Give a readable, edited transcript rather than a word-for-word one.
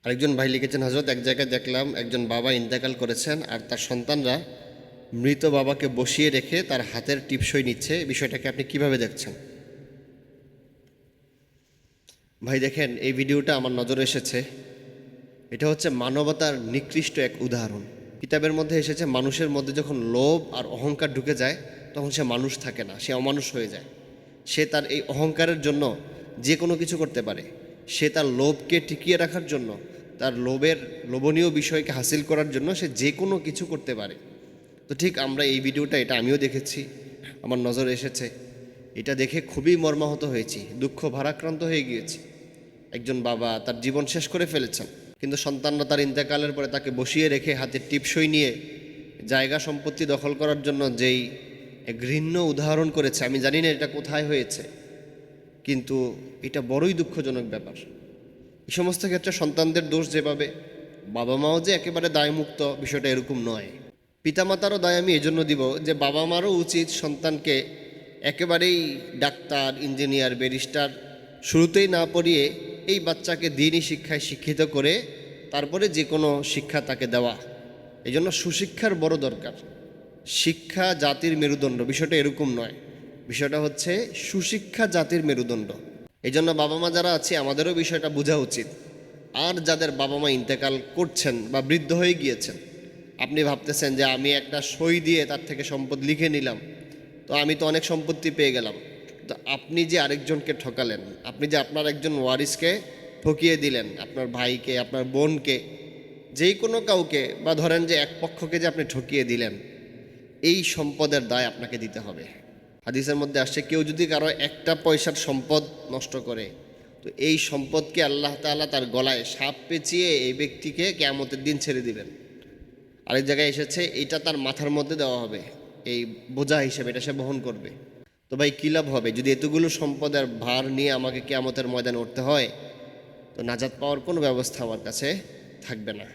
আরেকজন ভাই লিখেছেন, হযরত এক জায়গায় দেখলাম একজন বাবা ইন্তেকাল করেছেন আর তার সন্তানরা মৃত বাবাকে বসিয়ে রেখে তার হাতের টিপসই নিচ্ছে। বিষয়টাকে আপনি কিভাবে দেখছেন? ভাই দেখেন, এই ভিডিওটা আমার নজরে এসেছে। এটা হচ্ছে মানবতার নিকৃষ্ট এক উদাহরণ। কিতাবের মধ্যে এসেছে, মানুষের মধ্যে যখন লোভ আর অহংকার ঢুকে যায় তখন সে মানুষ থাকে না, সে অমানুষ হয়ে যায়। সে তার এই অহংকারের জন্য যে কোনো কিছু করতে পারে। সে তার লোভকে টিকিয়ে রাখার জন্য, তার লোভনীয় বিষয়কে হাসিল করার জন্য সে যে কোনো কিছু করতে পারে। তো ঠিক আমরা এই ভিডিওটা, এটা আমিও দেখেছি, আমার নজরে এসেছে। এটা দেখে খুবই মর্মাহত হয়েছি, দুঃখ ভারাক্রান্ত হয়ে গিয়েছি। একজন বাবা তার জীবন শেষ করে ফেলেছেন, কিন্তু সন্তানরা তার ইন্তেকালের পরে তাকে বসিয়ে রেখে হাতে টিপসই নিয়ে জায়গা সম্পত্তি দখল করার জন্য যেই ঘৃণ্য উদাহরণ করেছে, আমি জানি না এটা কোথায় হয়েছে, কিন্তু এটা বড়ই দুঃখজনক ব্যাপার। এই সমস্ত ক্ষেত্রে সন্তানদের দোষ যেভাবে, বাবা মাও যে একেবারে দায়মুক্ত, বিষয়টা এরকম নয়। পিতামাতারও দায় আমি এজন্য দিব যে বাবা মারও উচিত সন্তানকে একেবারেই ডাক্তার, ইঞ্জিনিয়ার, ব্যারিস্টার শুরুতেই না পড়িয়ে এই বাচ্চাকে দিনই শিক্ষায় শিক্ষিত করে তারপরে যে কোনো শিক্ষা তাকে দেওয়া। এই জন্য সুশিক্ষার বড় দরকার। শিক্ষা জাতির মেরুদণ্ড, বিষয়টা এরকম নয়। বিষয়টা হচ্ছে সুশিক্ষা জাতির মেরুদণ্ড। এই জন্য বাবা মা যারা আছে আমাদেরও বিষয়টা বোঝা উচিত। আর যাদের বাবা মা ইন্তেকাল করছেন বা বৃদ্ধ হয়ে গিয়েছেন, আপনি ভাবতেছেন যে আমি একটা সই দিয়ে তার থেকে সম্পদ লিখে নিলাম, তো আমি তো অনেক সম্পত্তি পেয়ে গেলাম। তো আপনি যে আরেকজনকে ঠকালেন, আপনি যে আপনার একজন ওয়ারিসকে ঠকিয়ে দিলেন, আপনার ভাইকে, আপনার বোনকে, যেই কোনো কাউকে, বা ধরেন যে এক পক্ষকে যে আপনি ঠকিয়ে দিলেন, এই সম্পদের দায় আপনাকে দিতে হবে। হাদিসের মধ্যে আসছে, কেউ যদি কারো একটা পয়সার সম্পদ নষ্ট করে, তো এই সম্পদকে আল্লাহ তাআলা তার গলায় সাপ পেঁচিয়ে এই ব্যক্তিকে কিয়ামতের দিন ছেড়ে দিবেন। আরেক জায়গায় এসেছে, এইটা তার মাথার মধ্যে দেওয়া হবে এই বোঝা হিসেবে, এটা সে বহন করবে। তো ভাই কী লাভ হবে যদি এতগুলো সম্পদের ভার নিয়ে আমাকে কিয়ামতের ময়দানে উঠতে হয়? তো নাজাত পাওয়ার কোনো ব্যবস্থা আমার কাছে থাকবে না।